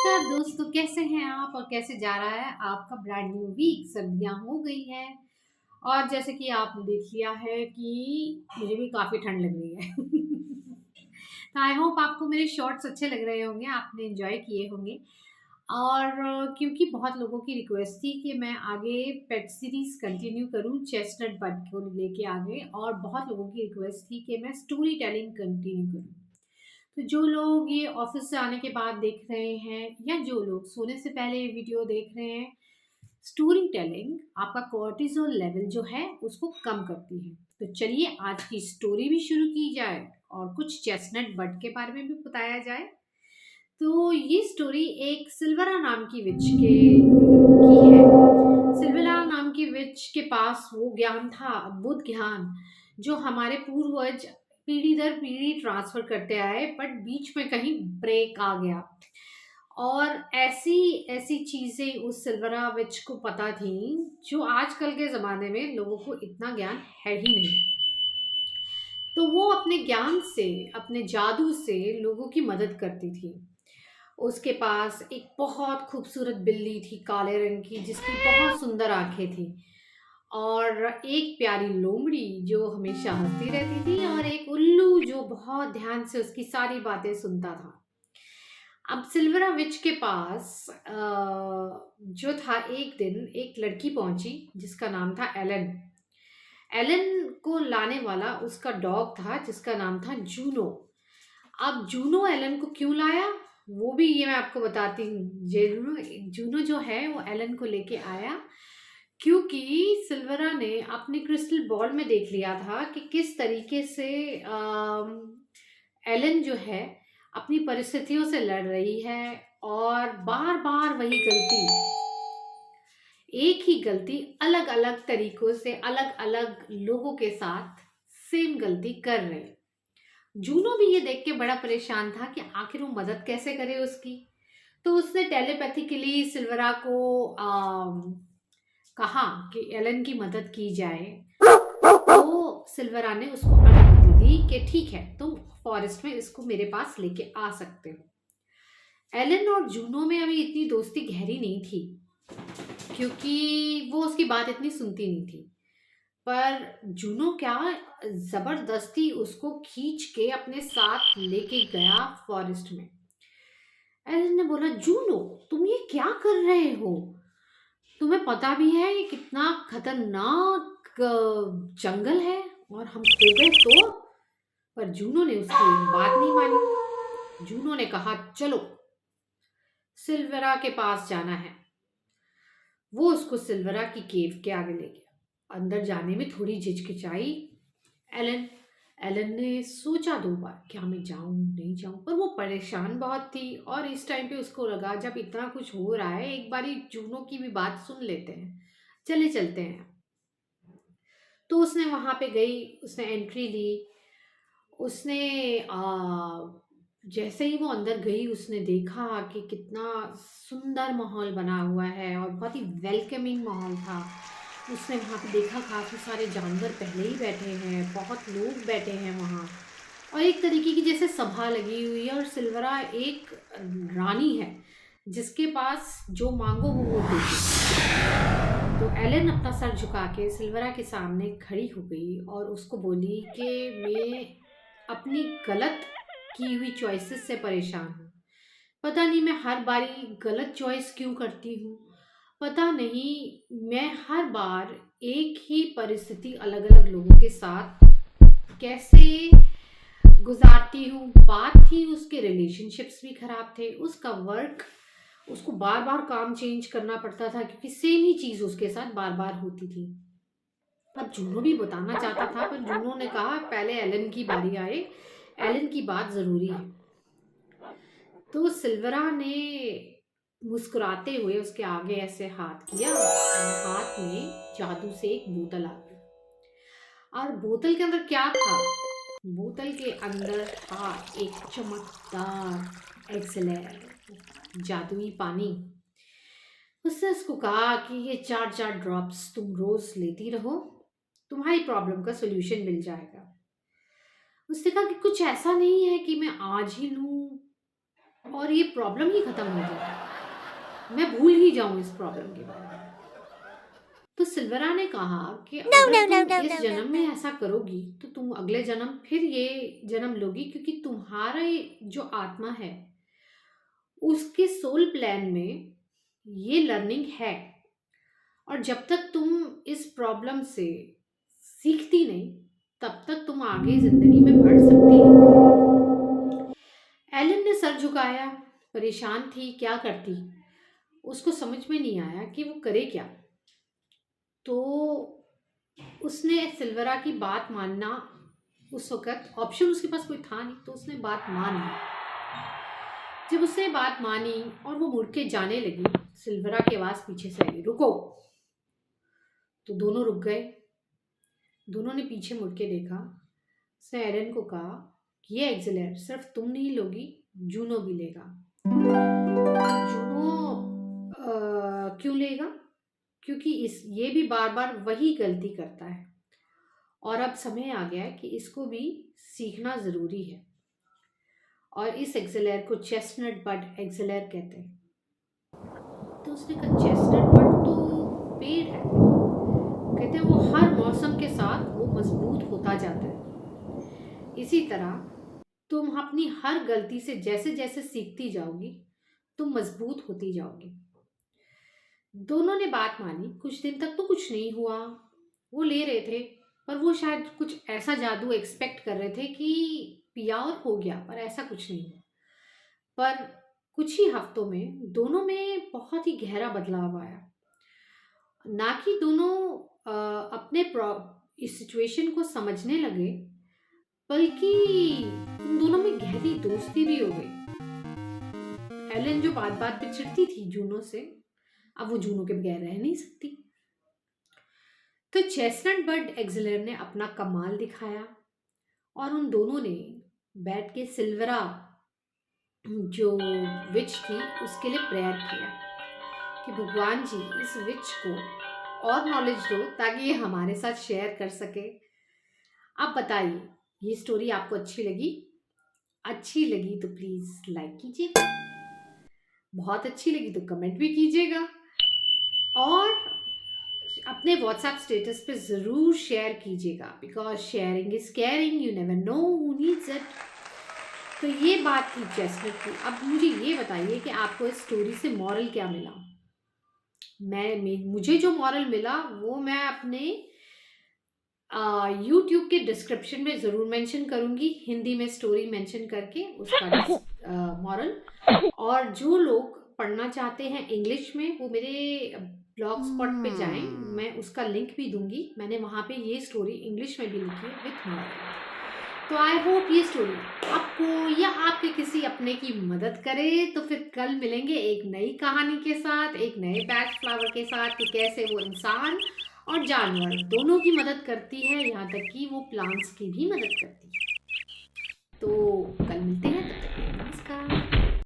नमस्कार दोस्तों, कैसे हैं आप और कैसे जा रहा है आपका ब्रांड न्यू वीक। सर्दियां हो गई हैं और जैसे कि आपने देख लिया है कि मुझे भी काफ़ी ठंड लग रही है। तो आई होप आपको मेरे शॉर्ट्स अच्छे लग रहे होंगे, आपने एंजॉय किए होंगे। और क्योंकि बहुत लोगों की रिक्वेस्ट थी कि मैं आगे पेट सीरीज कंटिन्यू करूं चेस्टनट बट को लेके आगे, और बहुत लोगों की रिक्वेस्ट थी कि मैं स्टोरी टेलिंग कंटिन्यू करूं। तो जो लोग ये ऑफिस से आने के बाद देख रहे हैं या जो लोग सोने से पहले ये वीडियो देख रहे हैं, स्टोरी टेलिंग आपका कोर्टिसोल लेवल जो है उसको कम करती है। तो चलिए आज की स्टोरी भी शुरू की जाए और कुछ चेस्टनट बट के बारे में भी बताया जाए। तो ये स्टोरी एक सिल्वरा नाम की विच के की है। सिल्वरा नाम की विच के पास वो ज्ञान था, अद्भुत ज्ञान, जो हमारे पूर्वज पीढ़ी दर पीढ़ी ट्रांसफर करते आए, बट बीच में कहीं ब्रेक आ गया। और ऐसी ऐसी चीजें उस सिल्वरा विच को पता थी जो आजकल के जमाने में लोगों को इतना ज्ञान है ही नहीं। तो वो अपने ज्ञान से, अपने जादू से लोगों की मदद करती थी। उसके पास एक बहुत खूबसूरत बिल्ली थी, काले रंग की, जिसकी बहुत सुंदर आंखें थी, और एक प्यारी लोमड़ी जो हमेशा हंसती रहती थी, और एक उल्लू जो बहुत ध्यान से उसकी सारी बातें सुनता था। अब सिल्वरा विच के पास जो था, एक दिन एक लड़की पहुंची जिसका नाम था एलन। एलन को लाने वाला उसका डॉग था जिसका नाम था जूनो। अब जूनो एलन को क्यों लाया, वो भी ये मैं आपको बताती हूँ। जूनो जूनो जो है वो एलन को लेके आया क्योंकि सिल्वरा ने अपने क्रिस्टल बॉल में देख लिया था कि किस तरीके से एलन जो है अपनी परिस्थितियों से लड़ रही है, और बार बार वही गलती, एक ही गलती अलग अलग तरीकों से अलग अलग लोगों के साथ सेम गलती कर रहे। जूनो भी ये देख के बड़ा परेशान था कि आखिर वो मदद कैसे करे उसकी। तो उसने टेलीपैथिकली सिल्वरा को कहा कि एलन की मदद की जाए। तो सिल्वरा ने उसको अनुमति दी कि ठीक है, तुम फॉरेस्ट में इसको मेरे पास लेके आ सकते हो। एलन और जूनो में अभी इतनी दोस्ती गहरी नहीं थी क्योंकि वो उसकी बात इतनी सुनती नहीं थी। पर जूनो क्या, जबरदस्ती उसको खींच के अपने साथ लेके गया फॉरेस्ट में। एलन ने बोला, जूनो तुम ये क्या कर रहे हो? तुम्हें पता भी है ये कितना खतरनाक जंगल है, और हम खो गए तो? पर जूनो ने उसकी बात नहीं मानी। जूनो ने कहा, चलो सिल्वरा के पास जाना है। वो उसको सिल्वरा की केव के आगे ले गया। अंदर जाने में थोड़ी झिझकिचाई एलन। एलन ने सोचा दो बार, क्या मैं जाऊं नहीं जाऊं, पर वो परेशान बहुत थी, और इस टाइम पे उसको लगा जब इतना कुछ हो रहा है, एक बारी जूनो की भी बात सुन लेते हैं, चले चलते हैं। तो उसने वहां पे गई, उसने एंट्री ली। उसने जैसे ही वो अंदर गई उसने देखा कि कितना सुंदर माहौल बना हुआ है और बहुत ही वेलकमिंग माहौल था। उसने वहाँ पे देखा काफ़ी सारे जानवर पहले ही बैठे हैं, बहुत लोग बैठे हैं वहाँ, और एक तरीके की जैसे सभा लगी हुई है, और सिल्वरा एक रानी है जिसके पास जो मांगो वो देगी। तो एलन अपना सर झुका के सिल्वरा के सामने खड़ी हो गई और उसको बोली कि मैं अपनी गलत की हुई चॉइसेस से परेशान हूँ। पता नहीं मैं हर बारी गलत चॉइस क्यों करती हूँ। पता नहीं मैं हर बार एक ही परिस्थिति अलग अलग लोगों के साथ कैसे गुजारती हूँ। बात थी उसके रिलेशनशिप्स भी खराब थे, उसका वर्क, उसको बार बार काम चेंज करना पड़ता था क्योंकि सेम ही चीज उसके साथ बार बार होती थी। अब जूनो भी बताना चाहता था, पर जूनो ने कहा पहले एलन की बारी आए, एलन की बात जरूरी है। तो सिल्वरा ने मुस्कुराते हुए उसके आगे ऐसे हाथ किया, और हाथ में जादू से एक बोतल आ गई। और बोतल के अंदर क्या था? बोतल के अंदर था एक चमकदार एक्सेलर जादुई पानी। उसने उसको कहा कि ये 4-4 ड्रॉप्स तुम रोज लेती रहो, तुम्हारी प्रॉब्लम का सोल्यूशन मिल जाएगा। उसने कहा कि कुछ ऐसा नहीं है कि मैं आज ही लूं, और ये प्रॉब्लम ही खत्म हो जाए, मैं भूल ही जाऊं इस प्रॉब्लम के बारे में। तो सिल्वरा ने कहा कि अगर तुम इस जन्म में ऐसा करोगी तो तुम अगले जन्म फिर ये जन्म लोगी, क्योंकि तुम्हारे जो आत्मा है उसके सोल प्लान में ये लर्निंग है, और जब तक तुम इस प्रॉब्लम से सीखती नहीं तब तक तुम आगे जिंदगी में बढ़ सकती नहीं। एलन ने सर झुकाया, परेशान थी क्या करती, उसको समझ में नहीं आया कि वो करे क्या। तो उसने सिल्वरा की बात मानना, उस वक्त ऑप्शन उसके पास कोई था नहीं, तो उसने बात मान ली। जब उसने बात मानी और वो मुड़ के जाने लगी, सिल्वरा की आवाज पीछे से आई, रुको। तो दोनों रुक गए। दोनों ने पीछे मुड़ के देखा। उसने एरन को कहा कि ये एक्सिलर सिर्फ तुम नहीं लोगी, जूनो भी लेगा। जूनो क्यों लेगा? क्योंकि ये भी बार बार वही गलती करता है, और अब समय आ गया है कि इसको भी सीखना जरूरी है। और इस एक्सेलर को चेस्टनट बड एक्सेलर कहते हैं। तो उसने कहा चेस्टनट बड तो पेड़ है, कहते हैं वो हर मौसम के साथ वो मजबूत होता जाता है। इसी तरह तुम अपनी हर गलती से जैसे जैसे सीखती जाओगी तुम मजबूत होती जाओगी। दोनों ने बात मानी। कुछ दिन तक तो कुछ नहीं हुआ, वो ले रहे थे, पर वो शायद कुछ ऐसा जादू एक्सपेक्ट कर रहे थे कि पिया और हो गया, पर ऐसा कुछ नहीं हुआ। पर कुछ ही हफ्तों में दोनों में बहुत ही गहरा बदलाव आया। ना कि दोनों अपने इस सिचुएशन को समझने लगे, बल्कि उन दोनों में गहरी दोस्ती भी हो गई। एलन जो बात बात पे चिढ़ती थी जूनो से, अब वो जूनो के बगैर रह नहीं सकती। तो चेस्टनट बर्ड एक्सिलर ने अपना कमाल दिखाया, और उन दोनों ने बैठ के सिल्वरा जो विच थी उसके लिए प्रेयर किया कि भगवान जी इस विच को और नॉलेज दो ताकि ये हमारे साथ शेयर कर सके। आप बताइए, ये स्टोरी आपको अच्छी लगी? अच्छी लगी तो प्लीज लाइक कीजिएगा, बहुत अच्छी लगी तो कमेंट भी कीजिएगा, और अपने व्हाट्सएप स्टेटस पे जरूर शेयर कीजिएगा, because sharing is caring, you never know who needs it. तो ये बात थी चेस्टनट की। अब मुझे ये बताइए कि आपको इस स्टोरी से मॉरल क्या मिला? मुझे जो मॉरल मिला वो मैं अपने यूट्यूब के डिस्क्रिप्शन में ज़रूर मेंशन करूँगी, हिंदी में स्टोरी मेंशन करके उसका मॉरल। और जो लोग पढ़ना चाहते हैं इंग्लिश में वो मेरे ब्लॉग स्पॉट पे जाएं, मैं उसका लिंक भी दूंगी। मैंने वहाँ पे ये स्टोरी इंग्लिश में भी लिखी है विथ मॉरल। तो आई होप ये स्टोरी आपको या आपके किसी अपने की मदद करे। तो फिर कल मिलेंगे एक नई कहानी के साथ, एक नए पैच फ्लावर के साथ, कि कैसे वो इंसान और जानवर दोनों की मदद करती है, यहाँ तक कि वो प्लांट्स की भी मदद करती है। तो कल मिलते हैं, तब तक